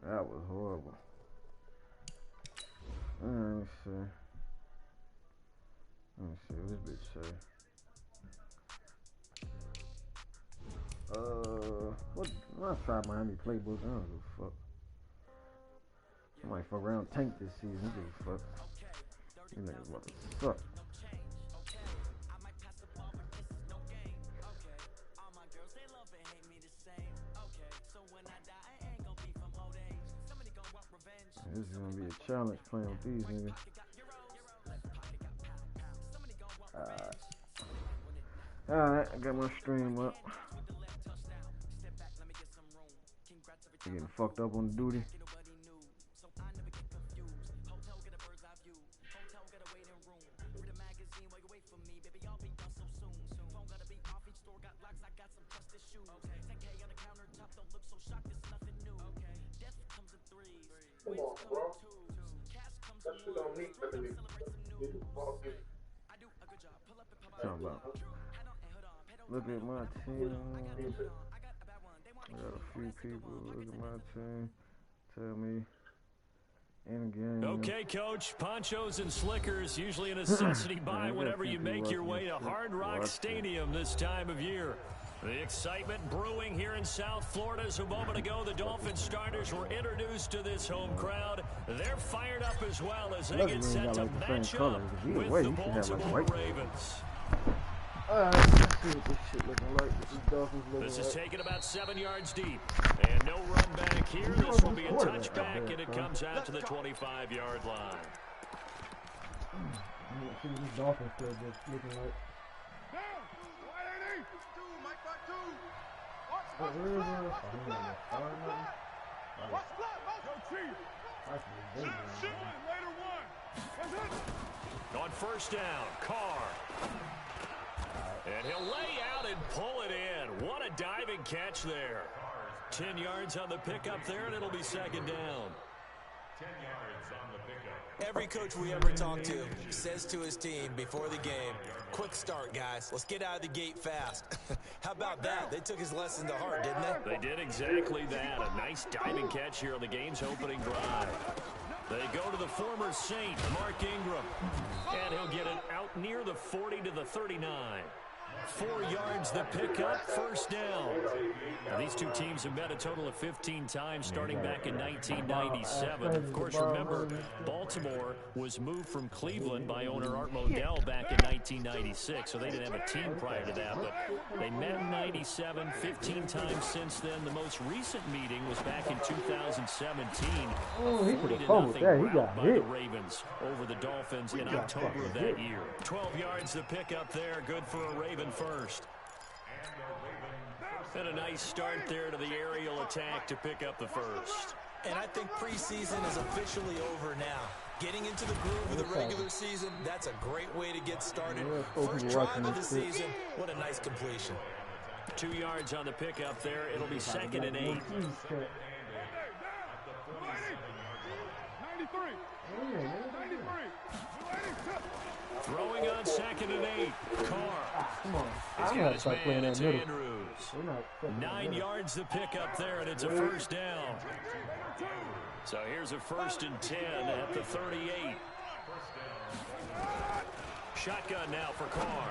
That was horrible. Let me see. Let me see what this bitch say. What? I'll try Miami playbooks. I don't give a fuck. I might fuck around tank this season. Who gives a fuck? These niggas about to suck. This is gonna be a challenge playing with these niggas. Alright, I got my stream up. You getting fucked up on duty. Come on, bro. That shit don't need to be. Talking about. Look at my team. I got a few people. Look at my team. Tell me. In game. Okay, Coach. Ponchos and slickers, usually a necessity buy whenever you make your way to Hard Rock Stadium this time of year. The excitement brewing here in South Florida as a moment ago the Dolphins starters were introduced to this home crowd. They're fired up as well as they get set to match up with the Baltimore Ravens. Let's see what this shit looking like. This is taken about 7 yards deep. And no run back here. This will be a touchback, and it comes out to the 25-yard line. See what these Dolphins still just looking like. On first down, Carr. And he'll lay out and pull it in. What a diving catch there. 10 yards on the pickup there, and it'll be second down. 10 yards on the pickup. Every coach we ever talk to says to his team before the game, quick start, guys. Let's get out of the gate fast. How about that? They took his lesson to heart, didn't they? They did exactly that. A nice diving catch here on the game's opening drive. They go to the former Saint, Mark Ingram. And he'll get it out near the 40 to the 39. 4 yards the pickup, first down. Now, these two teams have met a total of 15 times starting back in 1997. Of course, remember, Baltimore was moved from Cleveland by owner Art Modell back in 1996, so they didn't have a team prior to that. But they met in 97, 15 times since then. The most recent meeting was back in 2017. 40-0 rout by the Ravens over the Dolphins in October of that year. 12 yards the pickup there, good for a Raven first. And a nice start there to the aerial attack to pick up the first. And I think preseason is officially over now. Getting into the groove of the regular season, that's a great way to get started. First drive of the season, what a nice completion. 2 yards on the pickup there. It'll be second and 8. 93. Throwing on second and 8. Carr. Come on. He's got his man. It's middle. Andrews. 9 yards the pickup there, and it's a first down. So here's a first and 10 at the 38. Shotgun now for Carr.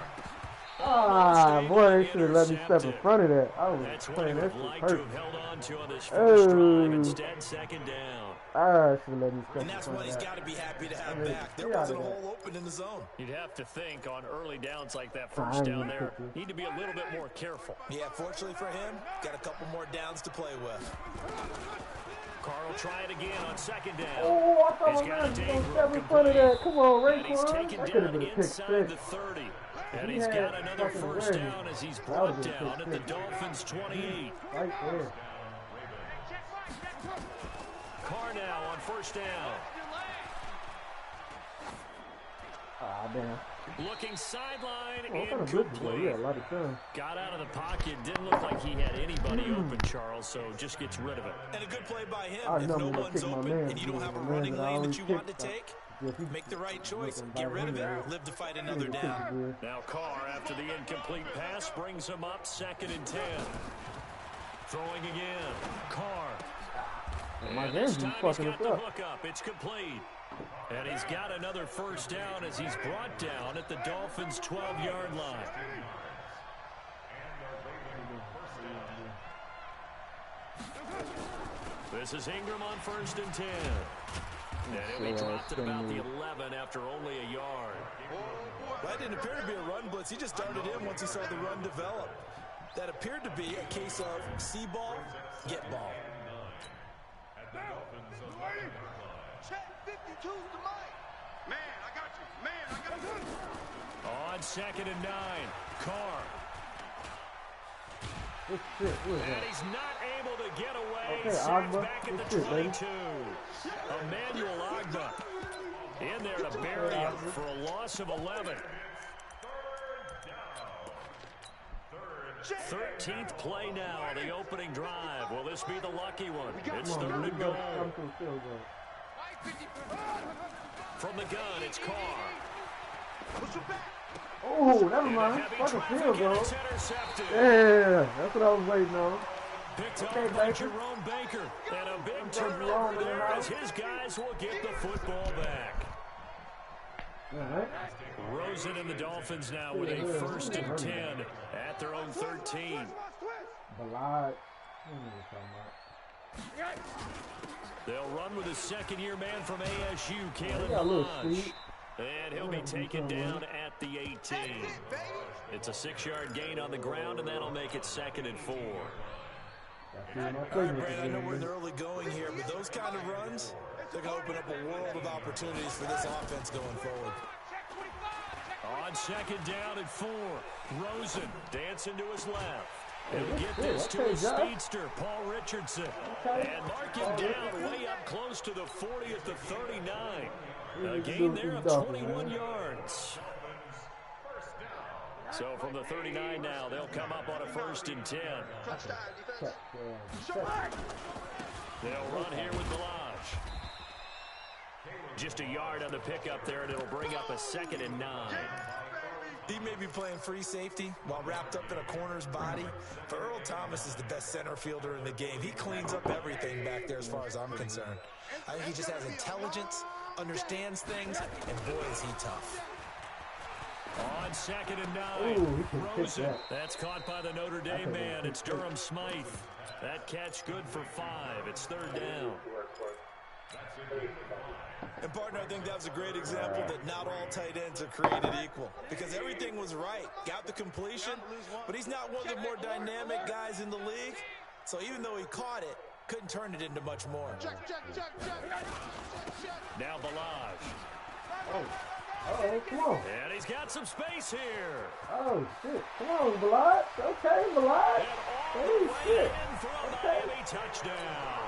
Boy, they should have let me step in front of that. I was playing that shit like perfect. to have held on to on this first drive. Instead, second down. I should have let me step in front of that. And that's what he's got to be happy to have back. There wasn't a hole open in the zone. You'd have to think on early downs like that first down there, need to be a little bit more careful. Yeah, fortunately for him, got a couple more downs to play with. Carr will try it again on second down. Oh, I thought he's got a going to step in front of that. Come on, Raekwon. And he's taken down inside the 30. And he's got another first down as he's brought down at the Dolphins' 28. Right there. Carr now on first down. Damn. Looking sideline incomplete. Yeah, a lot of time. Got out of the pocket. Didn't look like he had anybody open, Charles, so just gets rid of it. And a good play by him. If no one's open and you don't have a running lane that you want to take, make the right choice. Get rid of it. Live to fight another down. Now Carr, after the incomplete pass, brings him up second and 10. Throwing again. Carr. And this time he's got the hook up. It's complete. And he's got another first down as he's brought down at the Dolphins' 12-yard line. This is Ingram on 1st and 10. And he'll be dropped at about the 11 after only a yard. That didn't appear to be a run blitz. He just started in once he saw the run develop. That appeared to be a case of see ball, get ball. Check 52's the mic. Man, I got you. Man, I got you. On 2nd and 9, Carr. And he's not able to get away. Sacked back at the 22. Emmanuel Agba in there to bury him for a loss of 11. 13th play now, the opening drive. Will this be the lucky one? It's 3rd and goal. From the gun, it's Carr. Oh, never mind. Fucking field goal. Yeah, that's what I was waiting on. Picked up by Jerome Baker. And a big turnover there as his guys will get the football back. Rosen and the Dolphins now with a 1st and 10 at their own 13. They'll run with a second-year man from ASU, Caleb Balaj. And he'll be taken down at the 18. It's a 6-yard gain on the ground, and that'll make it 2nd and 4. All right, Brad, I know we're in the early going here, but those kind of runs, they're going to open up a world of opportunities for this offense going forward. On 2nd down and 4, Rosen dancing to his left. He'll get this to his speedster, Paul Richardson. And mark him down way up close to the 40 at the 39. A gain there of 21 yards. So from the 39 now, they'll come up on a 1st and 10. They'll run here with Balaj. Just a yard on the pickup there, and it'll bring up a 2nd and 9. He may be playing free safety while wrapped up in a corner's body, but Earl Thomas is the best center fielder in the game. He cleans up everything back there as far as I'm concerned. I think he just has intelligence, understands things, and boy, is he tough. On 2nd and 9, Rosen. That's caught by the Notre Dame man. It's Durham Smythe. That catch good for 5. It's 3rd down. And, partner, I think that was a great example that not all tight ends are created equal. Because everything was right. Got the completion, but he's not one of the more dynamic guys in the league. So even though he caught it, couldn't turn it into much more. Now Balaj. Oh, come on. And he's got some space here. Oh, shit. Come on, Balaj. Okay, Balaj. Hey, shit. For a Miami touchdown.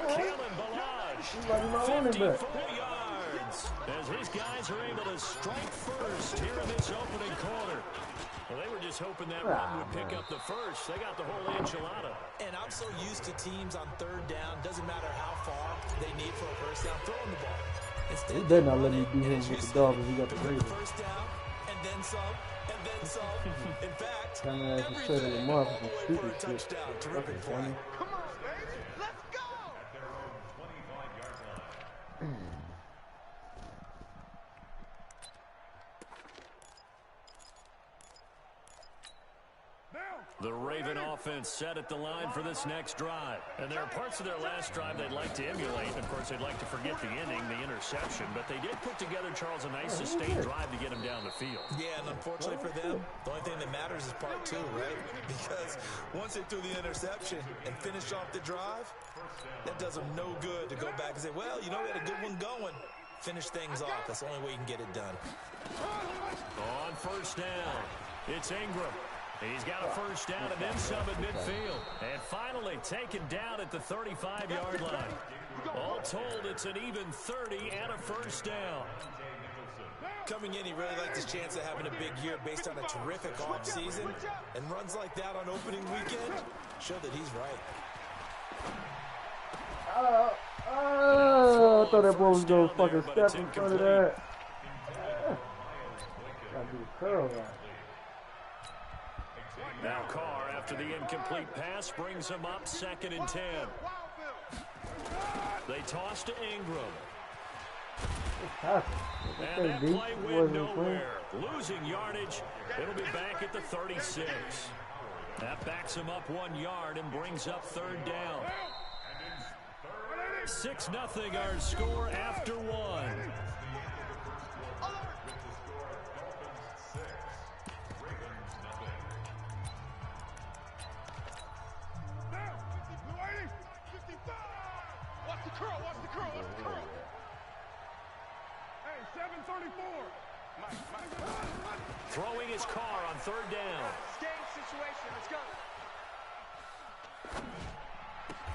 Kalen Balaj, 54 yards, as his guys are able to strike first here in this opening quarter. Well, they were just hoping that run would pick up the first. They got the whole enchilada. And I'm so used to teams on 3rd down, doesn't matter how far they need for a first down, throwing the ball. Instead, he better not let me beat him with the Dolphins. He got the Ravens. First down, and then some, and then some. In fact, everything for a touchdown. Terrific play. Come on, baby. Let's go. The Raven offense set at the line for this next drive. And there are parts of their last drive they'd like to emulate. Of course, they'd like to forget the inning, the interception. But they did put together, Charles, a nice sustained drive to get him down the field. Yeah, and unfortunately for them, the only thing that matters is part 2, right? Because once they threw the interception and finished off the drive, that does them no good to go back and say, well, you know, we had a good one going. Finish things off. That's the only way you can get it done. On 1st down, it's Ingram. He's got a first down and then some at midfield. And finally taken down at the 35-yard line. All told, it's an even 30 and a first down. Coming in, he really liked his chance of having a big year based on a terrific offseason. And runs like that on opening weekend show that he's right. I thought that boy was going to fucking step in front of that. Gotta do the curl right. Now Carr, after the incomplete pass, brings him up 2nd and 10. They toss to Ingram. And that play went nowhere. Losing yardage. It'll be back at the 36. That backs him up 1 yard and brings up third down. 6-0 our score after one. Watch the curl, watch the curl, watch the curl. Hey, 734. Throwing his car on third down. Game situation, let's go.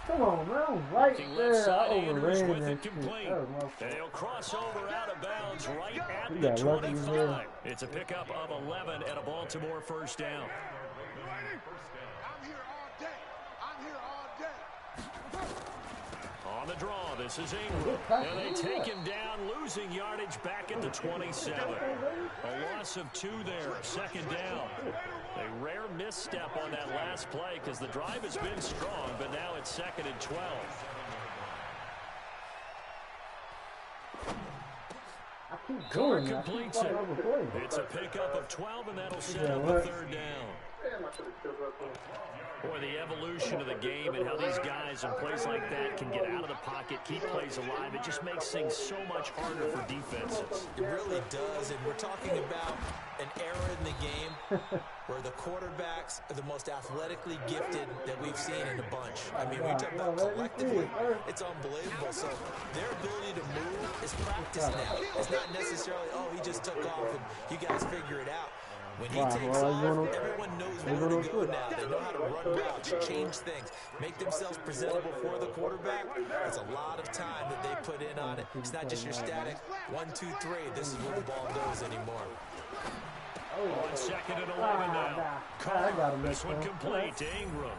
Come on, man. I'm right Left there. I side, Andrews overran with that it shit. complete. That was my fault. And he'll cross over out of bounds right at You the got lucky 25. there. It's a pickup of 11 and a Baltimore first down. I'm here all day. I'm here all day. On the draw, this is Ingram. And they take him down, losing yardage back at the 27. A loss of 2 there, second down. A rare misstep on that last play because the drive has been strong, but now it's second and 12. Carr completes it. It's a pickup of 12, and that'll set up a third down. Boy, the evolution of the game and how these guys in plays like that can get out of the pocket, keep plays alive, it just makes things so much harder for defenses. It really does, and we're talking about an era in the game where the quarterbacks are the most athletically gifted that we've seen in a bunch. I mean, we talk about collectively, it's unbelievable. So their ability to move is practiced now. It's not necessarily, oh, he just took off and you guys figure it out. When he takes off, everyone knows where to go now. They know how to run routes, change things, make themselves presentable for the quarterback. It's a lot of time that they put in on it. It's not just your static 1, 2, 3. This is where the ball goes anymore. On second and 11 now. Carr, this one complete to Ingram.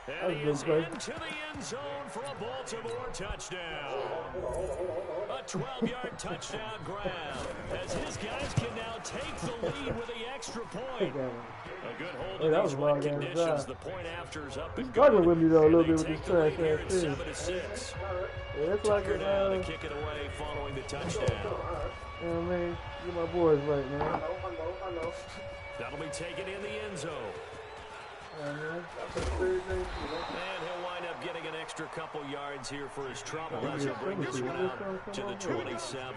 And he is into the end zone for a Baltimore touchdown. A 12-yard touchdown grab as his guys can now take the lead with the extra point. A good hold in these wet conditions. The point after is up and struggling with me though a little bit with take this the trash lead here at ass thing. 7-6. Yeah, it's like Tucker down to kick it away following the touchdown. You know what I mean? Get my boys right, man. I know. That'll be taken in the end zone. And he'll wind up getting an extra couple yards here for his trouble as he'll bring this one out to the 27.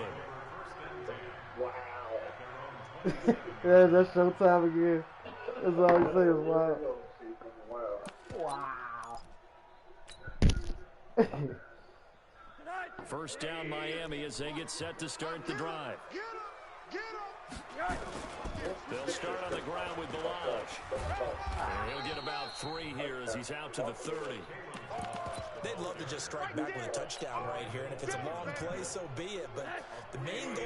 Wow. Yeah, that's showtime again. That's all you say is wow. Wow. First down Miami as they get set to start the drive. They'll start on the ground with Balaj. And he'll get about 3 here as he's out to the 30. They'd love to just strike back with a touchdown right here, and if it's a long play, so be it. But the main goal,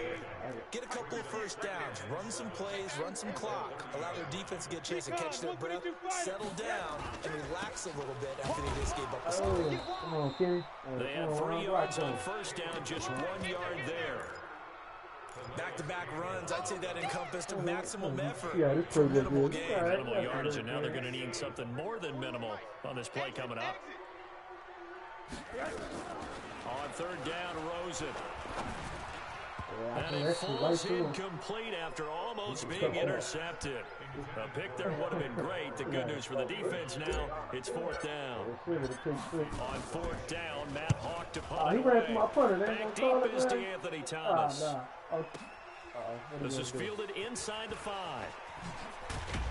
get a couple of first downs, run some plays, run some clock, allow their defense to get a chance to catch their breath, settle down, and relax a little bit after they just gave up a score. Come on, Kenny. They had 3 yards on first down, just 1 yard there. Back-to-back runs, I'd say that encompassed maximum effort. Yeah, this for pretty minimal good. gain. Minimal yardage, and now they're going to need something more than minimal on this play coming up. On third down, Rosen. And it falls incomplete after almost being intercepted. A pick there would have been great. The good news for the defense now, it's fourth down. On fourth down, Matt Hawk to punt he ran to my punter. back deep is DeAnthony Thomas. This is fielded inside the 5.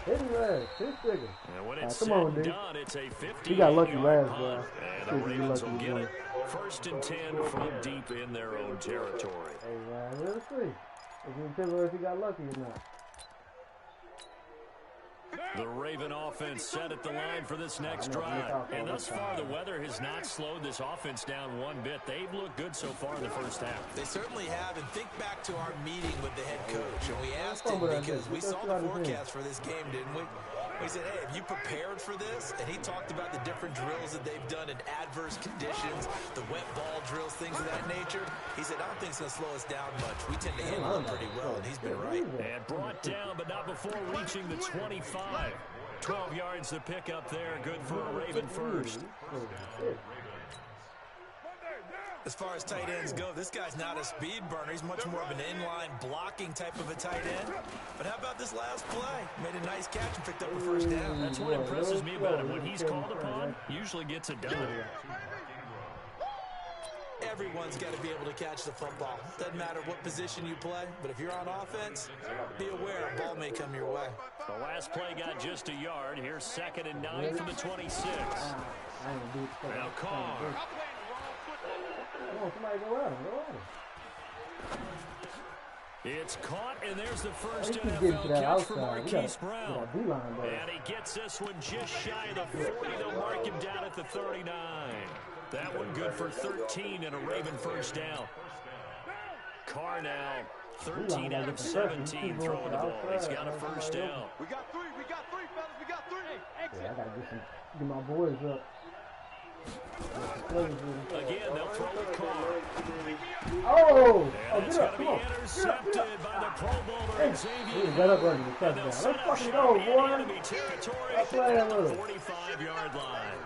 Hit his ass. Hit bigger. And when it's come on, said and dude. done, it's a 50-yard He got lucky last punt. drive. And the Ravens will get it. First and 10 from deep in their own territory. Hey, man, let's see. If you can tell me if he got lucky or not. The Raven offense set at the line for this next drive. And thus far, the weather has not slowed this offense down one bit. They've looked good so far in the first half. They certainly have, and think back to our meeting with the head coach, and we asked him because we saw the forecast for this game, didn't we? We said, hey, have you prepared for this? And he talked about the different drills that they've done in adverse conditions, the wet ball drills, things of that nature. He said, I don't think it's going to slow us down much. We tend to handle them pretty well, and he's been right. And brought down, but not before reaching the 25. 12 yards to pick up there. Good for a Raven first. As far as tight ends go, this guy's not a speed burner. He's much more of an inline blocking type of a tight end. But how about this last play? Made a nice catch and picked up a first down. That's what impresses me about him. When he's called upon, usually gets it done. Everyone's got to be able to catch the football. Doesn't matter what position you play, but if you're on offense, be aware a ball may come your way. The last play got just a yard. Here's 2nd and 9 from the 26. Now Carr. It's caught, and there's the first NFL catch for Marquise Brown. And he gets this one just shy of the 40. They'll mark him down at the 39. That one good for 13 and a Raven first down. Carr now 13 out of 17 throwing the ball. He's got a first down. We got three, fellas, we got three. Yeah, I gotta get my boys up. Again, they'll throw the Carr. Oh! And it's going to be intercepted by the Pro Bowler, Xavier. Let's fucking go, boy. Let's play a little. 45-yard line.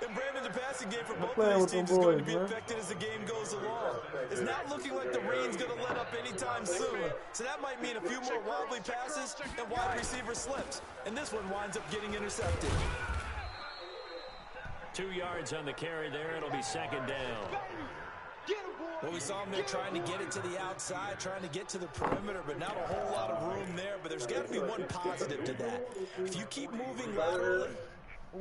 And Brandon, the passing game for both of these teams is going to be affected as the game goes along. It's not looking like the rain's going to let up anytime soon. So that might mean a few more wobbly passes and wide receiver slips. And this one winds up getting intercepted. 2 yards on the carry there. It'll be 2nd down. Well, we saw him there trying to get it to the outside, trying to get to the perimeter, but not a whole lot of room there. But there's got to be one positive to that. If you keep moving laterally,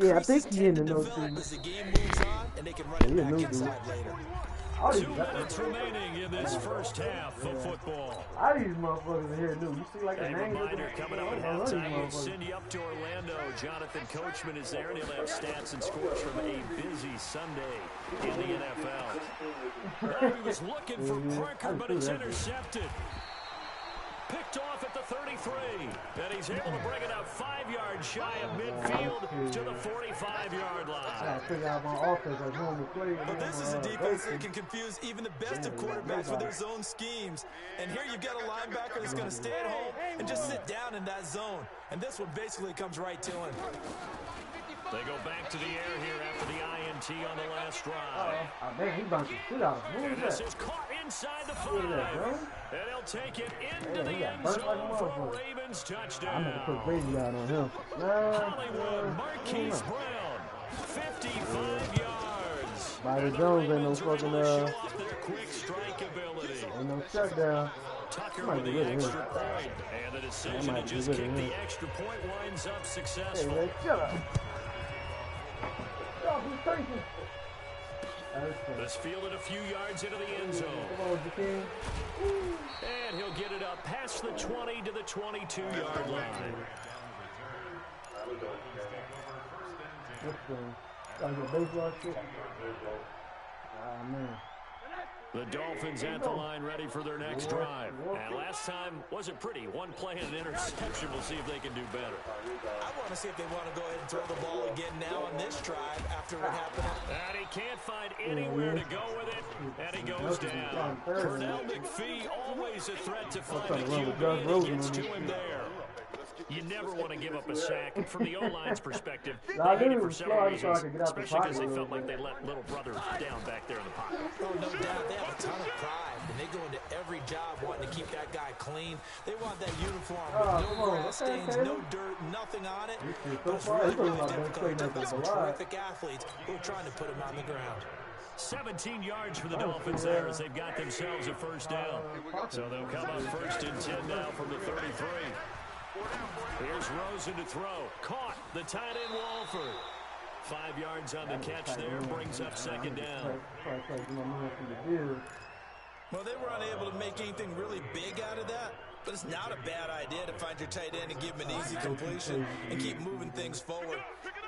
yeah, I think he's in the notes. As the game moves on, and they can run it back inside later. 2 minutes remaining in this first half of football. All these motherfuckers in here new. You see like a reminder coming up at halftime. We'll send you up to Orlando. Jonathan Coachman is there, and he'll have stats and scores from a busy Sunday in the NFL. Now he was looking for Parker, but it's intercepted. Picked off at the 33, and he's able to bring it up 5 yards shy of midfield to the 45-yard line. But this is a defense that can confuse even the best of quarterbacks with their zone schemes. And here you've got a linebacker that's going to stay at home and just sit down in that zone. And this one basically comes right to him. They go back to the air here after the INT on the last drive. Oh, man, he bounced the shit out of him. And this is caught inside the 5. And he'll take it into the end zone for a Ravens touchdown. I'm going to put crazy out on him. Hollywood, Marquise Brown, 55 yards. Byron Jones ain't no fucking, their quick strike ability. Ain't no shutdown. Tucker with the extra point. And the decision to just kick the extra point winds up successful. Hey, man, shut up. This fielded a few yards into the end zone. And he'll get it up past the 20 to the 22-yard line. The Dolphins at the line ready for their next drive. And last time wasn't pretty. One play and an interception. We'll see if they can do better. I want to see if they want to go ahead and throw the ball again now on this drive after what happened. And he can't find anywhere to go with it. And he goes down. Cornell McPhee, always a threat to find the QB, and he gets to him there. You never want to give up a sack. From the O-line's perspective, they did it for several reasons, especially because they felt like they let little brother down back there in the pocket. Oh, no doubt. They have a ton of pride, and they go into every job wanting to keep that guy clean. They want that uniform with no grass stains, no dirt, nothing on it. But it's really, really difficult. They've got some terrific athletes who are trying to put him on the ground. 17 yards for the Dolphins there as they've got themselves a first down. So they'll come up 1st and 10 now from the 33. Here's Rosen to throw. Caught the tight end Walford. 5 yards on the catch there. Brings up 2nd down. Well, they were unable to make anything really big out of that. But it's not a bad idea to find your tight end and give him an easy completion and keep moving things forward.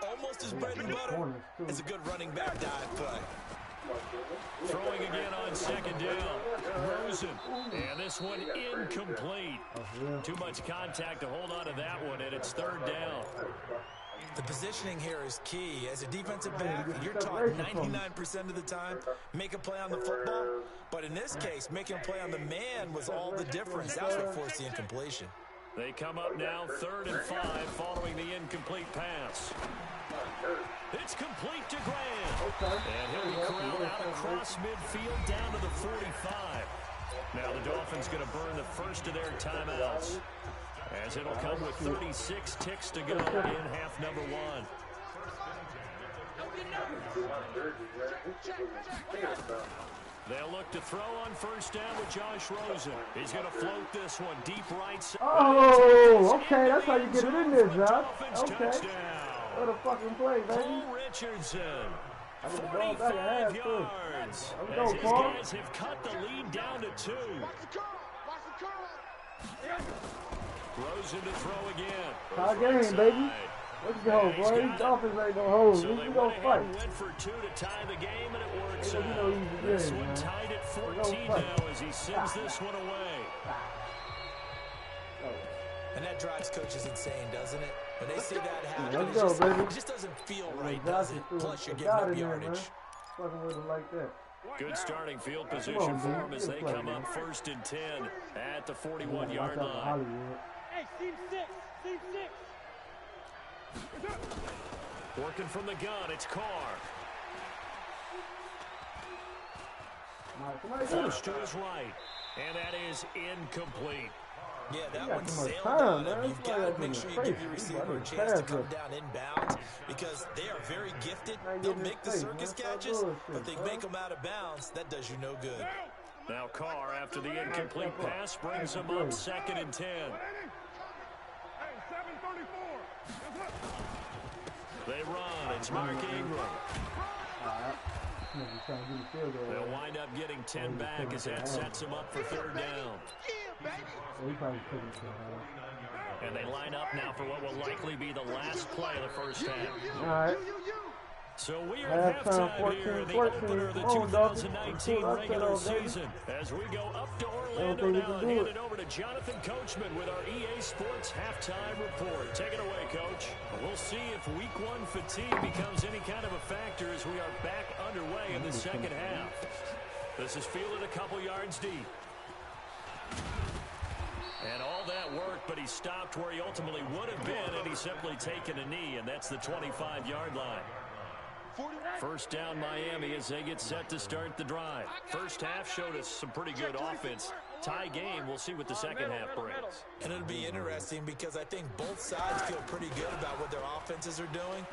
Almost as bread and butter as a good running back dive play. Throwing again on 2nd down. Rosen. And this one incomplete. Too much contact to hold on to that one, and it's 3rd down. The positioning here is key. As a defensive back, you're taught 99% of the time, make a play on the football. But in this case, making a play on the man was all the difference. That's what forced the incompletion. They come up now 3rd and 5 following the incomplete pass. It's complete to Graham. And he'll be corralled out across midfield down to the 45. Now the Dolphins going to burn the first of their timeouts, as it'll come with 36 ticks to go in half number 1. They'll look to throw on first down with Josh Rosen. He's going to float this one deep right side. Oh, okay. That's how you get it in there, Josh. Okay. Touchdown. What a fucking play, baby. Paul Richardson. I need the ball back at half, 45 too. yards. Let's As go, his Paul. guys have cut the lead down to 2. Rosen to throw again. Tie game, baby. Let's go, boy. These Dolphins ain't gonna hold. So We they gonna went ahead fight. and went for 2 to tie the game, and it works Ain't no out. easy This game, one man. tied at We 14 gonna fight. now as he sends this one away. And that drives coaches insane, doesn't it? When they see that happen, Let's go, baby. it just doesn't feel right, Josh does is it? through Plus, you're a giving God up in there, man. yardage. Fucking with them like that. Good starting field Come position on, for dude. him as Good they play, come man. up 1st and 10 at the Watch 41-yard out for line. Hollywood. Hey, team 6, team 6. Working from the gun, it's Carr. Somebody get Close him. to his right, and that is incomplete. Yeah, that got one's too much sailed time, on man. him. You've That's why got I to make did sure it you give crazy. your He receiver a wanted to chance to pass come it. down inbounds because they are very gifted. Ain't They'll getting make the his face, circus man. Stop catches, bullshit, but they bro. make them out of bounds. That does you no good. Now Carr, after the incomplete pass, brings them up 2nd and 10. They run. It's Mark Ingram. They'll wind up getting 10 back as that sets them up for 3rd down. And they line up now for what will likely be the last play of the first half. All right. So we are at Halftime, halftime here, the 14-14. opener of the Come on, Dolphins. 2019 Let's get regular up, baby. season. As we go up to Orlando think we now can and do hand it. it over to Jonathan Coachman with our EA Sports Halftime Report. Take it away, Coach. We'll see if Week 1 fatigue becomes any kind of a factor as we are back underway in the second half. This is fielded a couple yards deep. And all that work, but he stopped where he ultimately would have been, and he's simply taken a knee, and that's the 25-yard line. First down Miami as they get set to start the drive. First half showed us some pretty good offense. Tie game, we'll see what the second half brings. And it'll be interesting because I think both sides feel pretty good about what their offenses are doing.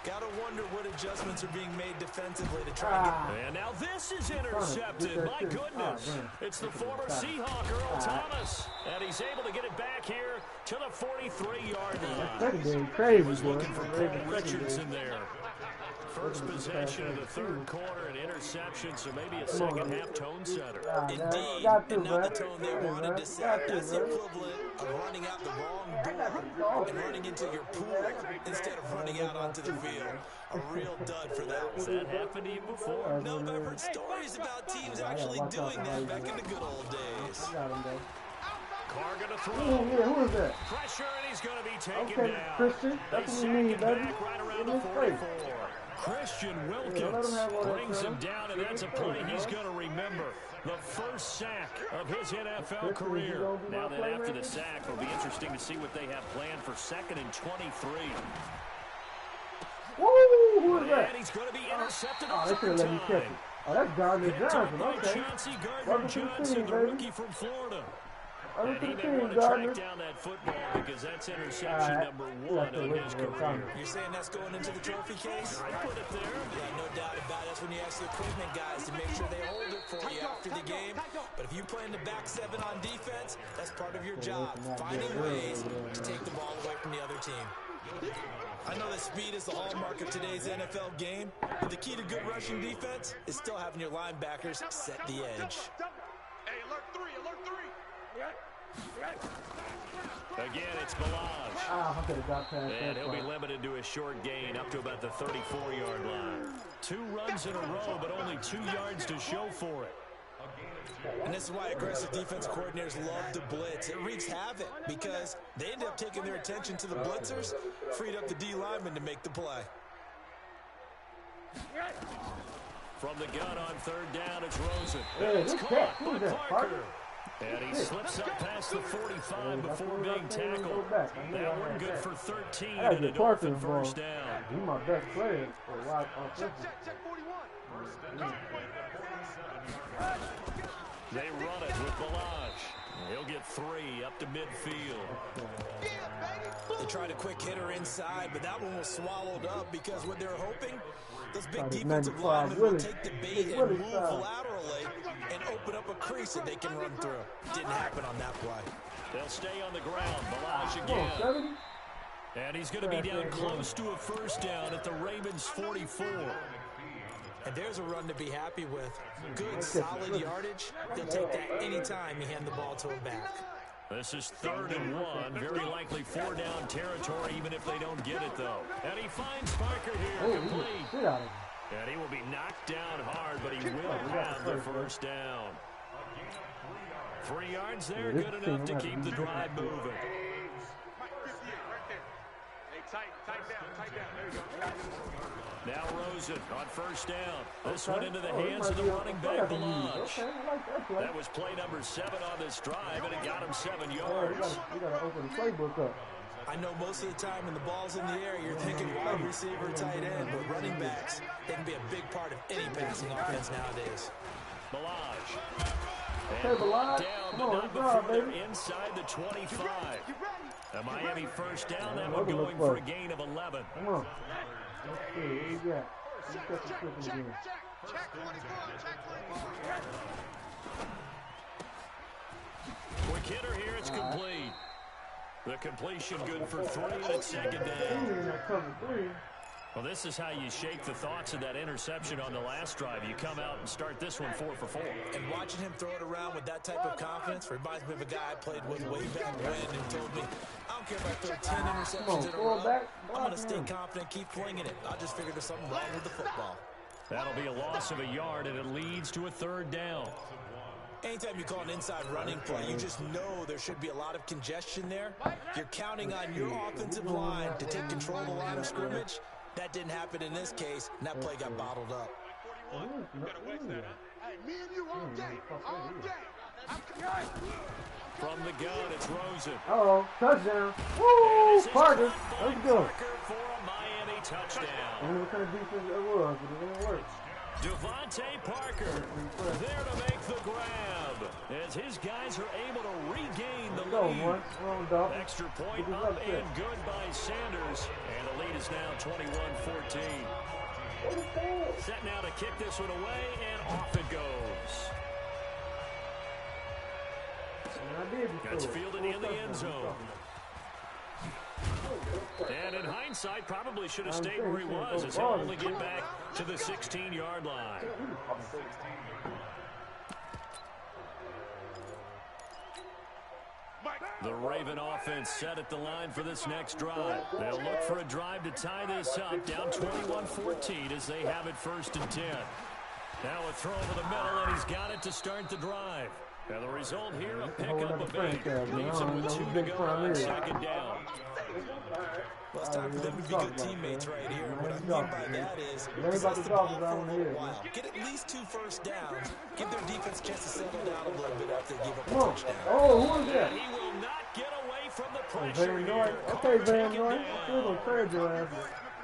Got to wonder what adjustments are being made defensively to try to get... And now this is intercepted. My goodness. It's the former Seahawk, Earl Thomas. And he's able to get it back here to the 43-yard line. Secondary crazy, Was boy. looking for Paul Richardson there. First possession of the 3rd quarter, an interception, so maybe a second half tone setter. Indeed, and not the tone they wanted to set. That's the equivalent of running out the wrong door and running into your pool instead of running out onto the field. A real dud for that Has one. that happened to you before? No, but I've heard stories about teams actually doing that back in the good old days. Got him, though. Carr going to Oh, throw. yeah, who is that? Pressure, and he's going to be taken Okay, down. Christian. They That's what sack we need, him baby. back right around In the his 44. face. Christian Yeah, let Wilkins him have all that brings him time. down, and that's a play he's going to remember. The first sack of his NFL career. Now then, after the sack, it'll be interesting to see what they have planned for 2nd and 23. Woo! Who is that? And he's going to be intercepted Oh, they on should have let me catch it. Oh, that's Gardner Picked up Johnson. by Okay. Chauncey Welcome Gardner to the Johnson, team, the baby. rookie from Florida. Welcome And to he the may team, want to track Gardner. down that football because that's interception number 1 of his career. You're saying that's going into the trophy case? I put it there. Yeah, no doubt about it. That's when you ask the equipment guys to make sure they hold it for you after the game. But if you play in the back 7 on defense, that's part of your job, finding ways to take the ball away from the other team. I know that speed is the hallmark of today's NFL game, but the key to good rushing defense is still having your linebackers set the edge. Hey, alert 3, alert 3. Again, it's Balaj. Ah, I could have got past And that. he'll be part. limited to a short gain up to about the 34-yard line. 2 runs in a row, but only 2 yards to show for it. And this is why aggressive defensive coordinators love to blitz. It wreaks havoc because they end up taking their attention to the blitzers, freed up the D lineman to make the play. From the gun on 3rd down, it's Rosen. Hey, It's good caught catch. Who by is that, Parker. Parker? And he slips up past the 45 before being tackled. That one good for 13 and a Dolphin first down. He's my best player for a while. Check 41. They run it with Balaj. He'll get 3 up to midfield. They tried a quick hitter inside, but that one was swallowed up because what they're hoping, those big defensive linemen will take the bait and move laterally and open up a crease that they can run through. Didn't happen on that play. They'll stay on the ground. Balaj again. And he's going to be down close to a first down at the Ravens' 44. And there's a run to be happy with. Good, solid yardage. They'll take that anytime you hand the ball to him back. This is 3rd and 1. Very likely 4-down territory, even if they don't get it, though. And he finds Parker here, complete. And he will be knocked down hard, but he will have the first down. 3 yards there, good enough to keep the drive moving. Now Rosen on first down. This one into the hands of the running back, Balaj. That was play number 7 on this drive, and it got him 7 yards. You gotta open the playbook up. I know most of the time when the ball's in the air, you're thinking wide receiver, tight end, but running backs, they can be a big part of any passing offense nowadays. Balaj. Hey, Balaj. Down, Come on, but let's not go, before baby. they're inside the 25. A Miami first down, that one going for a gain of 11. Come on. Let's see, what you got? Let's get the triple again. Check 24. Quick hitter here, it's complete. The completion good for 3 and it's 2nd down. Well, this is how you shake the thoughts of that interception on the last drive. You come out and start this one 4 for 4. And watching him throw it around with that type of confidence reminds me of a guy I played with way back when and told me, I don't care if I throw 10 interceptions in a row. I'm going to stay confident, keep flinging it. I just figured there's something wrong with the football. That'll be a loss of a yard, and it leads to a 3rd down. Anytime you call an inside running play, you just know there should be a lot of congestion there. You're counting on your offensive line to take control of the line of scrimmage. That didn't happen in this case, and that play got bottled up. Hey, me and you all day. All day. From the gun, it's Rosen. Uh-oh, touchdown. Woo, Parker. Let's go. Parker for a Miami touchdown. I don't know what kind of defense it was, but it didn't work. Devontae Parker there to make the grab as his guys are able to regain the lead. Extra point up and good by Sanders, and the lead is now 21-14. Set now to kick this one away, and off it goes. That's fielded in the end zone. And in hindsight, probably should have stayed where he was, as he'll only get back to the 16-yard line. The Raven offense set at the line for this next drive. They'll look for a drive to tie this up, down 21-14 as they have it 1st and 10. Now a throw over the middle, and he's got it to start the drive. And the result here, a pickup of 8. Leaves him with 2 to go on 2nd down. Well, it's time for them to be good teammates right here. What I mean by that is, possess the ball for a little while. Get at least 2 first downs. Give their defense a chance to settle down a little bit after they give up a touchdown. Oh, who is that? He will not get away from the pressure. Van Noy. Okay, Van Noy. Still gonna trade your ass.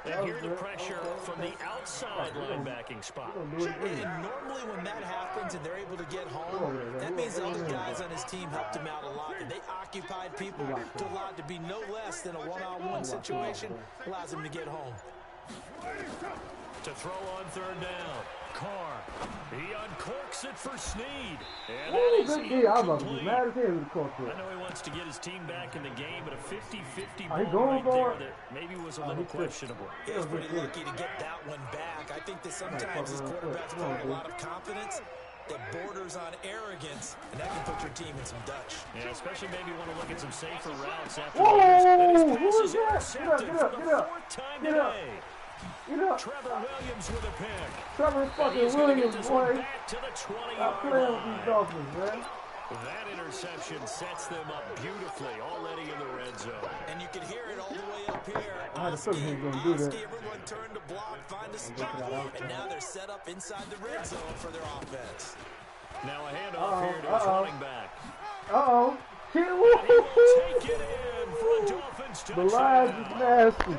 And here the pressure from the outside linebacking spot. And normally when that happens and they're able to get home, that means the other guys on his team helped him out a lot. And they occupied people to allow it to be no less than a one-on-one situation, allows him to get home. To throw on 3rd down. Carr. He uncorks it for Snead. And that is incomplete. I know he wants to get his team back in the game, but a 50-50 ball right there that maybe was a little questionable. He was pretty lucky to get that one back. I think that sometimes his quarterbacks play a lot of confidence that borders on arrogance, and that can put your team in some Dutch. Yeah, especially maybe want to look at some safer routes after and his pass is intercepted for the 4th time today. Trevor Williams with a pick. Trevor fucking Williams, boy. Back to the 20-yard Stop playing with these Dolphins, man. That interception sets them up beautifully already in the red zone. And you can hear it all the way up here. I had a feeling he was going to do that. Everyone turned to block, find a spot, and now they're set up inside the red zone for their offense. Now a handoff here to his running back. Uh-oh. And he will take it in for a Dolphins The Lions is touchdown. nasty.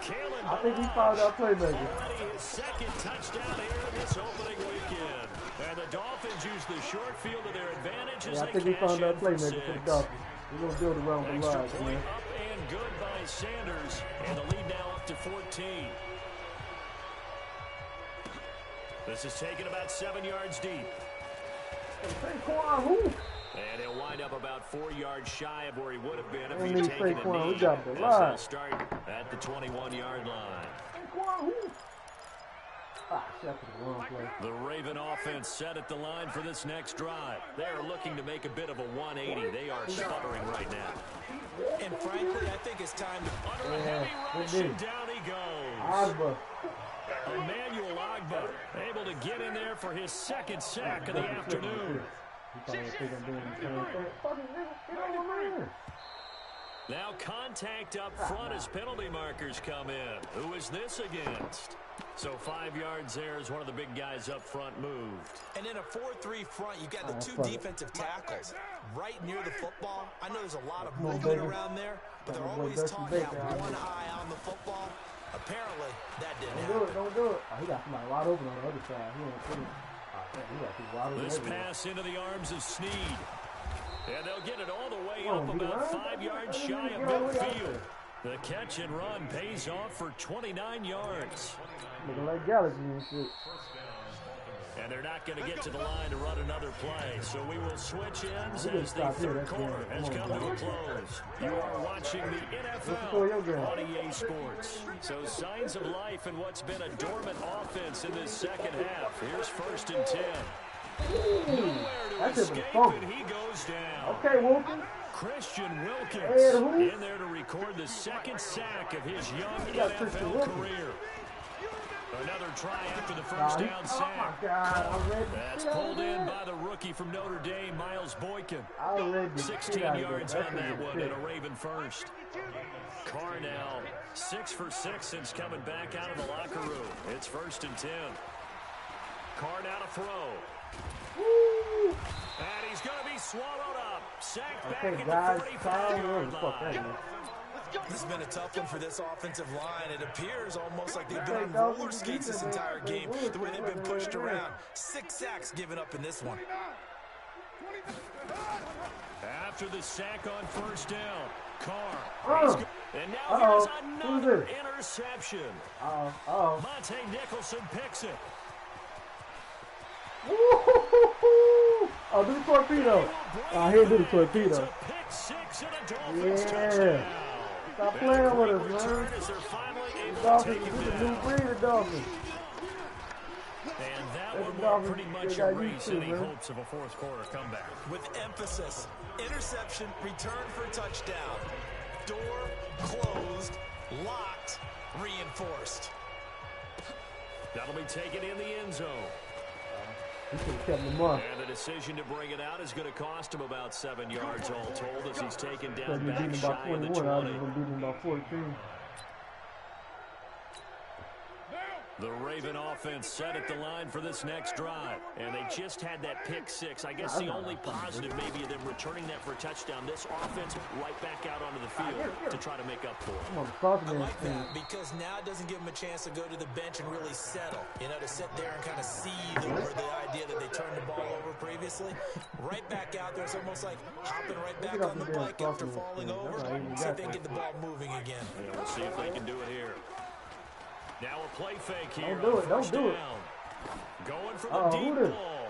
Kalen I think he found out playmaker. already his second touchdown here this opening weekend. And the Dolphins use the short field to their advantage as Yeah, I they think he cash found out in for playmaker for the 6. Dolphins. We're going to build around the Extra Lions, point man. up and good by Sanders. And the lead now up to 14. This is taken about 7 yards deep. Saquon, who? And he'll wind up about 4 yards shy of where he would have been if We he'd need taken a Saquon. We knee. got the As line. they'll start at the 21-yard line. Saquon, who? Ah, shit, the wrong play. The Raven offense set at the line for this next drive. They are looking to make a bit of a 180. They are sputtering right now. And frankly, I think it's time to... Under a heavy rush, and down he goes. Agba. Emmanuel Agba able to get in there for his second sack of the afternoon. He probably think I'm doing the same thing. Fucking nigga, get over here. Now contact up front as penalty markers come in. Who is this against? So 5 yards there as one of the big guys up front moved. And in a 4-3 front, you've got the two defensive tackles right near the football. I know there's a lot of movement around there, but they're always taught to have one eye on the football. Apparently, that didn't happen. Don't do it. Oh, he got somebody wide open on the other side. He ain't put it. He got people wide open. This everywhere. pass into the arms of Snead. And they'll get it all the way up about 5 yards shy of midfield. The catch and run pays off for 29 yards. Looking like Galaxy and shit. And they're not going to get to the line to run another play. So we will switch ends as the third quarter has come to a close. You are watching the NFL on EA Sports. So signs of life in what's been a dormant offense in this second half. Here's 1st and 10. Nowhere to escape, and he goes down. Okay, Wilkins. Christian Wilkins in there to record the second sack of his young NFL career. Another try after the first down sack. That's pulled in by the rookie from Notre Dame, Miles Boykin. 16 yards on that one and a Raven first. Carr now 6 for 6 since coming back out of the locker room. It's 1st and 10. Carr now to throw. And he's going to be swallowed up. Sacked back at the 45-yard line. This has been a tough one for this offensive line. It appears almost like they've been on roller skates this entire game, the way they've been pushed around. 6 sacks given up in this one. After the sack on first down, Carr. And now here's another interception. Monte Nicholson picks it. Oh, do the torpedo. He didn't do the torpedo. It's a pick 6 and a Dolphins touchdown. Stop playing with us, man. The Dolphins, this is a new breed of Dolphins. And that one will pretty much erase any hopes of a fourth quarter comeback. With emphasis, interception, return for touchdown. Door closed, locked, reinforced. That'll be taken in the end zone. He could have kept him up. And the decision to bring it out is going to cost him about 7 yards all told as he's taken down Because back beat him shy by of the 41, I was 20. going to beat him by 14. The Raven offense set at the line for this next drive. And they just had that pick 6. I guess the only positive maybe of them returning that for a touchdown. This offense right back out onto the field to try to make up for it. I like that because now it doesn't give them a chance to go to the bench and really settle. You know, to sit there and kind of seethe over the idea that they turned the ball over previously. Right back out there. It's almost like hopping right back on the bike after falling over. See if they can get the ball moving again. Yeah, we'll see if they can do it here. Now a play fake here. Don't do it. Going for the deep ball.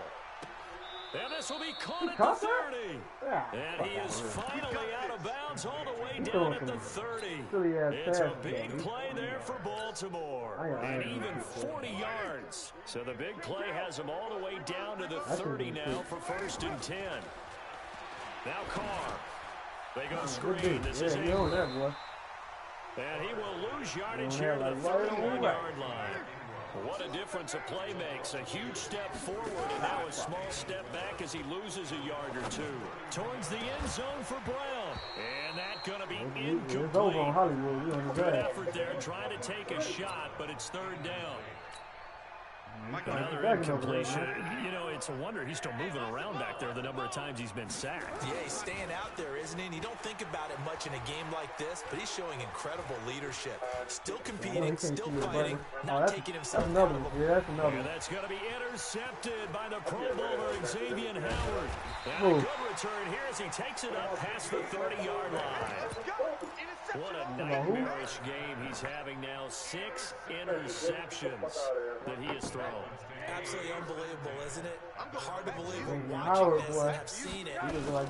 And this will be caught at the 30. And he is finally out of bounds all the way down at the 30. It's a big play there for Baltimore. And even 40 yards. So the big play has him all the way down to the 30 now for 1st and 10. Now Carr. They go screen. This is Ingram. And he will lose yardage here at the 31-yard line. What a difference a play makes. A huge step forward and now a small step back as he loses a yard or two. Towards the end zone for Brown. And that's going to be incomplete. It's over on Hollywood. Good effort there trying to take a shot, but it's 3rd down. Another incompletion. You know, it's a wonder he's still moving around back there the number of times he's been sacked. Yeah, he's staying out there, isn't he? And you don't think about it much in a game like this, but he's showing incredible leadership. Still competing, still fighting, not taking himself out of Yeah, that's another one. And that's going to be intercepted by the Pro Bowler, Xavier Howard. And a good return here as he takes it up past the 30-yard line. What a nightmarish game he's having now. 6 interceptions that he has thrown. Absolutely unbelievable, isn't it? Hard to believe we're watching this and have seen it,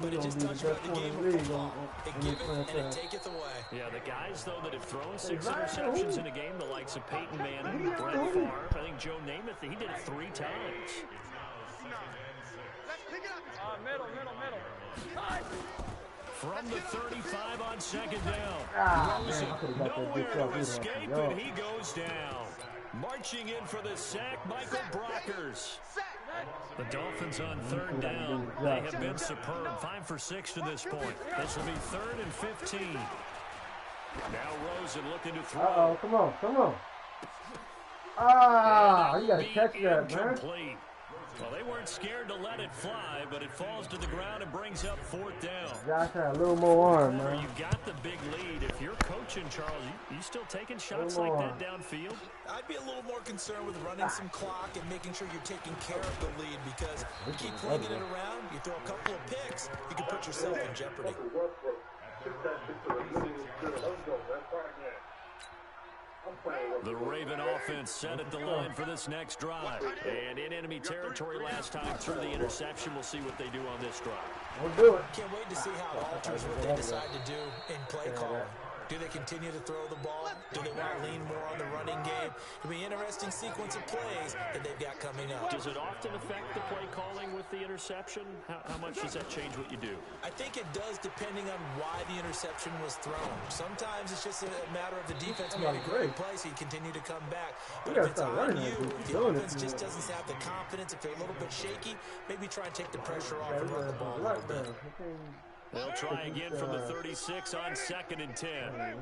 but it just touched about the game of football. It give it and it taketh away. Yeah, the guys, though, that have thrown 6 interceptions in a game, the likes of Peyton Manning, Brett Favre, I think Joe Namath, he did it 3 times. Middle. From the 35 on second down. Rosen, nowhere to escape, and he goes down. Marching in for the sack, Michael Brockers. The Dolphins on third down. They have been superb. 5 for 6 to this point. This will be 3rd and 15. Now Rosen looking to throw. Uh-oh, come on. Ah, you gotta catch that, man. Incomplete. Well, they weren't scared to let it fly, but it falls to the ground and brings up 4th down. Josh had a little more arm, man. You've got the big lead. If you're coaching, Charles, you still taking shots like that downfield? I'd be a little more concerned with running some clock and making sure you're taking care of the lead, because you keep flinging it around, you throw a couple of picks, you can put yourself in jeopardy. The Raven offense set at the line for this next drive. And in enemy territory last time through the interception. We'll see what they do on this drive. We'll do it. Can't wait to see how it alters what they decide to do in play calling. Do they continue to throw the ball? Do they want to lean more on the running game? It'll be an interesting sequence of plays that they've got coming up. Does it often affect the play calling with the interception? How much does that change what you do? I think it does, depending on why the interception was thrown. Sometimes it's just a matter of the defense made a great play, so you continue to come back. But if it's on you, if the offense just doesn't have the confidence, if they're a little bit shaky, maybe try and take the pressure off and run the ball a little bit. They'll try again from the 36 on 2nd and 10.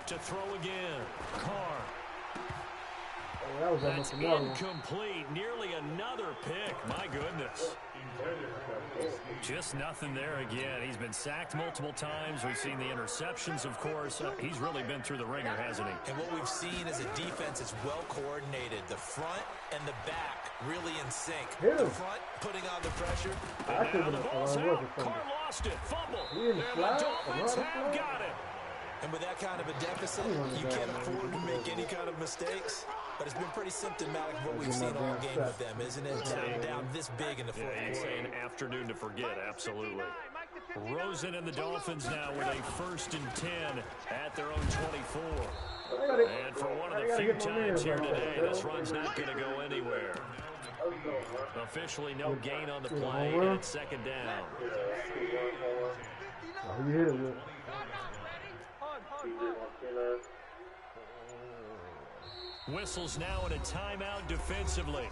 To throw again. Carr. That's incomplete. Nearly another pick. My goodness. Just nothing there again. He's been sacked multiple times. We've seen the interceptions, of course. He's really been through the ringer, hasn't he? And what we've seen is a defense that's well coordinated. The front and the back really in sync. The front putting on the pressure. And now the ball's out. Carr lost it. Fumble. And the Dolphins have got it. And with that kind of a deficit, you can't afford to make any kind of mistakes. But it's been pretty symptomatic of what we've seen all game with them, isn't it? Down this big in the fourth quarter. You'd say an afternoon to forget, absolutely. Rosen and the Dolphins now with a 1st and 10 at their own 24. And for one of the few times here today, this run's not going to go anywhere. Officially no gain on the play, and it's 2nd down. Whistles now in a timeout defensively.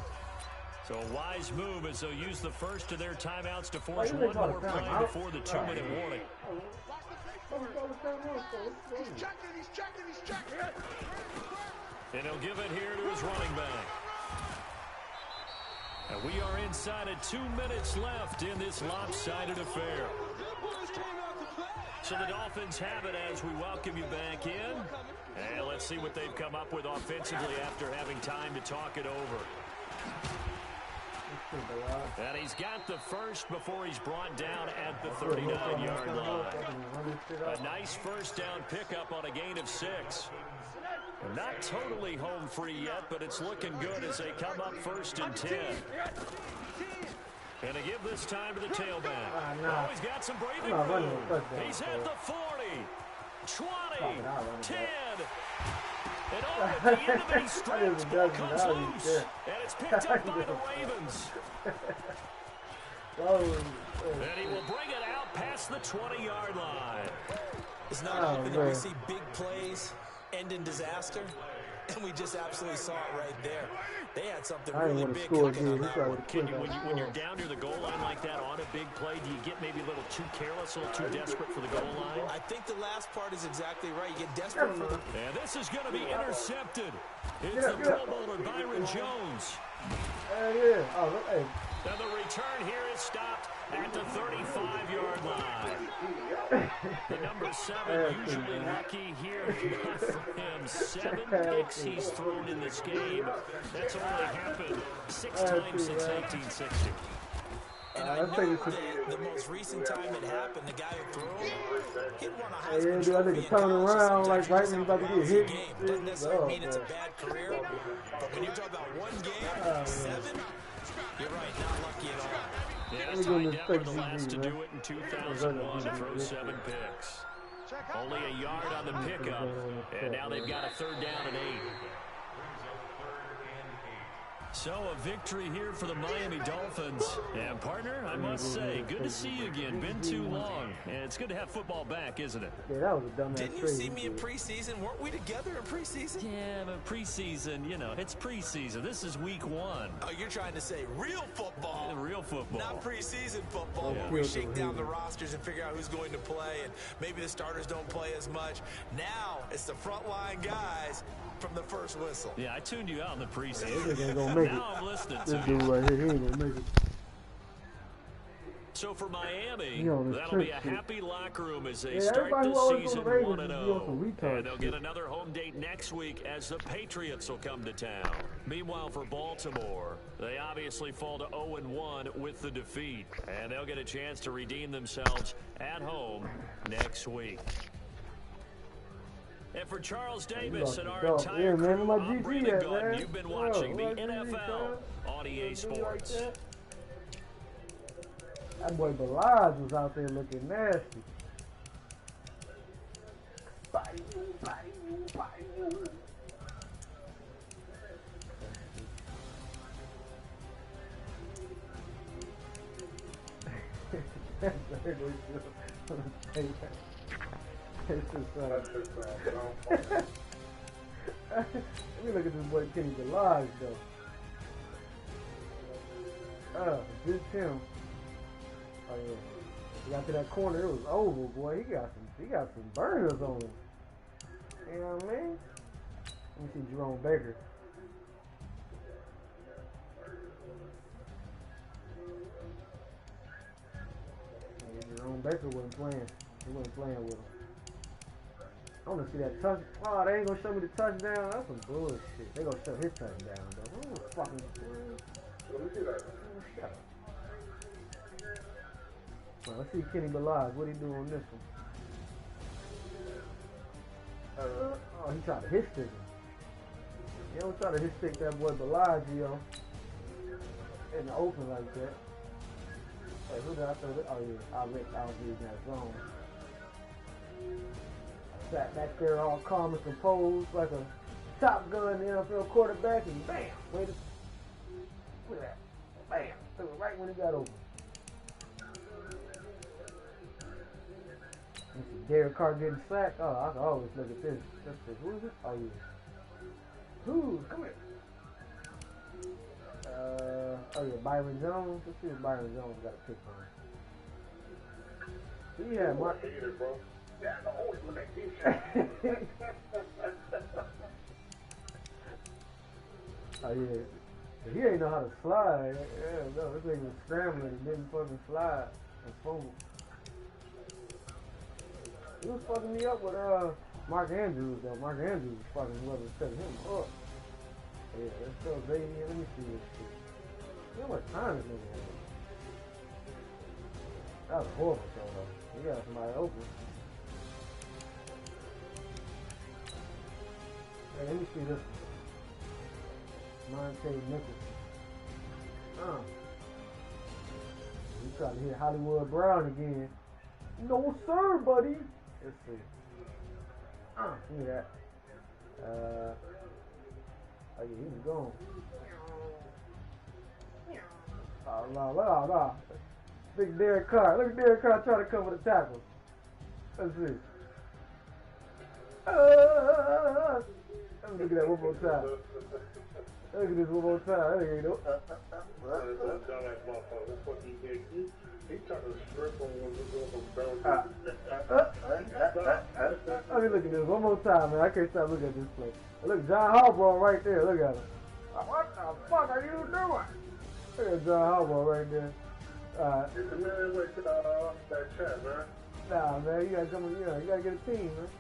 So a wise move as they'll use the first of their timeouts to force one more play before the 2-minute warning. And he'll give it here to his running back. And we are inside of 2 minutes left in this lopsided affair. So the Dolphins have it as we welcome you back in. And let's see what they've come up with offensively after having time to talk it over. And he's got the first before he's brought down at the 39-yard line. A nice first down pickup on a gain of 6. Not totally home free yet, but it's looking good as they come up 1st and 10. And to give this time to the tailback. Oh, he's got some breathing room. He's at the 40, 20, 10. And at the end of it, he strips, ball comes loose. And it's picked up by the Ravens. And he will bring it out past the 20-yard line. It's not often that we see big plays end in disaster, and we just absolutely saw it right there. They had something really big cooking on that one. When you're down near the goal line like that on a big play, do you get maybe a little too careless, a little too desperate for the goal line? I think the last part is exactly right. You get desperate for the... And this is going to be intercepted. It's the Pro Bowler Byron Jones. Yeah. Oh, look, hey. And the return here is stopped at the 35-yard line. The number 7 usually lucky here, not for him. 7 picks he's thrown in this game. That's only happened 6 times since 1860. And I know that the most recent time it happened, the guy who threw him, he'd won a Heisman Trophy in turn around like right when he's about to get hit. Doesn't necessarily mean it's a bad career, but when you're talking about one game, 7, you're right, not lucky at all. Yeah, Ty Detmer, the last to do it in 2001, to throw 7 picks. Only a yard on the pickup, and now they've got a 3rd down and 8. So a victory here for the Miami Dolphins. And partner, I must say, good to see you again. Been too long. And it's good to have football back, isn't it? Yeah, that was a dumbass Didn't you see me in preseason? Weren't we together in preseason? Yeah, but preseason, you know, it's preseason. This is week 1. Oh, you're trying to say real football. Real football. Not preseason football, Yeah. where we shake down the rosters and figure out who's going to play, and maybe the starters don't play as much. Now it's the frontline guys from the first whistle. Yeah, I tuned you out in the preseason. This ain't gonna make Now I'm listening This to dude you. right here, he ain't gonna make it. So for Miami, He on his that'll be a trick shit. happy locker room as they Yeah, start everybody the who always season go to Vegas 1-0. is doing some retard And they'll shit. get another home date next week as the Patriots will come to town. Meanwhile, for Baltimore, they obviously fall to 0-1 with the defeat. And they'll get a chance to redeem themselves at home next week. And for Charles Davis and our entire crew, I'm Brandon Gutton. You've been watching the NFL on EA Sports. That boy Balaj was out there looking nasty. Let me look at this boy Kenny Balaj though. This him. Oh yeah. He got to that corner, it was over, boy. He got some burners on him. You know what I mean? Let me see Jerome Baker. Yeah, Jerome Baker wasn't playing. He wasn't playing with him. I want to see that touch. Oh, they ain't gonna show me the touchdown. That's some bullshit. They gonna show his touchdown though. Oh, fucking. Let me see that. Oh, shut up. Well, let's see Kenny Balaj. What he do on this one? Oh, he tried to hit stick him. You don't try to hit stick that boy Bellagio in the open like that. Hey, who did I throw that? Oh yeah, I'll be in that zone. I sat back there all calm and composed like a Top Gun NFL quarterback, and bam! Look at that. Bam! Threw it right when he got open. Derek Carr getting sacked. Oh, I can always look at this. Who is it? Oh, yeah. Who? Come here. Oh, yeah, Byron Jones. Let's see if Byron Jones got a pick on him. Yeah, Mark. Oh, yeah. He ain't know how to slide. Yeah, no, this thing was scrambling and didn't fucking slide and fumble. He was fucking me up with Mark Andrews though. Mark Andrews fucking wasn't setting him up. Yeah, let's go, baby. Let me see this shit. You know what time this nigga had? That was a horrible show though. He got somebody open. Hey, let me see this one. Monte Nicholson. He tried to hit Hollywood Brown again. No sir, buddy. Let's see. Give me that. Oh yeah, he was gone. Oh no. Big Derek Carr. Look at Derek Carr trying to cover the tackle. Let's see. Let me look at that one more time. Look at this one more time. There you go. Let me look at this one more time, man. I can't stop looking at this play. Look, John Harbaugh right there. Look at him. What the fuck are you doing? Look at John Harbaugh right there. Get the man away to that chat, man. Nah, man, you gotta come. You gotta get a team, man.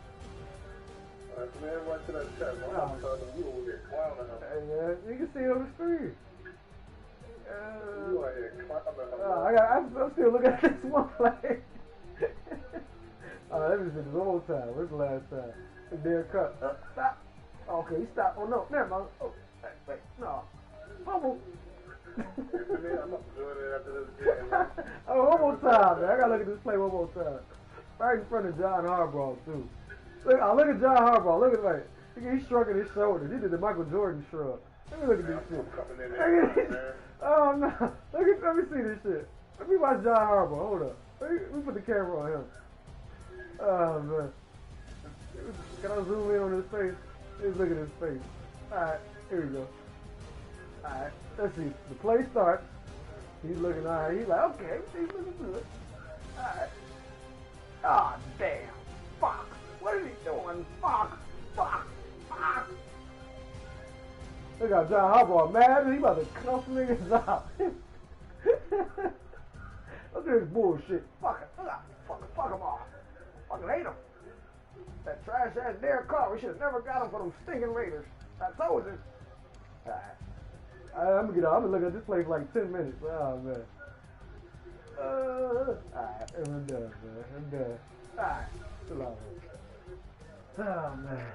The man went to that chat, man. Nah. I'm telling you, you over there clowning him. Hey, man, you can see it on the screen. You out here clowning him. I'm still looking at this one play. Alright, let me see this one more time. Where's the last time? It's their cut. Stop. Okay, he stopped. Oh no, never mind. Oh, wait, no. Fumble. I'm not doing it after this game, man. Oh, one more time, man. I gotta look at this play one more time. Right in front of John Harbaugh, too. Look at John Harbaugh. Look at that. He's shrugging his shoulders. He did the Michael Jordan shrug. Let me look at this shit. Oh no. Let me see this shit. Let me watch John Harbaugh. Hold up. Let me put the camera on him. Oh man. Can I zoom in on his face? Let's look at his face. Alright, here we go. Alright, let's see. The play starts. He's looking alright. He's like, okay, he's looking good. Alright. Ah, oh, damn. Fuck. What is he doing? Fuck. Look at John Harbaugh mad. He about to cuff niggas out. Look at this bullshit. Fuck it. Fuck him off. Fucking hate him. That trash ass Derek Carr. We should have never got him for them stinking Raiders. I told you. Alright. I'm gonna get out. I'm gonna look at this play for like 10 minutes. Oh man. Alright, I'm done, man. I'm done. Alright. Chill out, man. Oh man.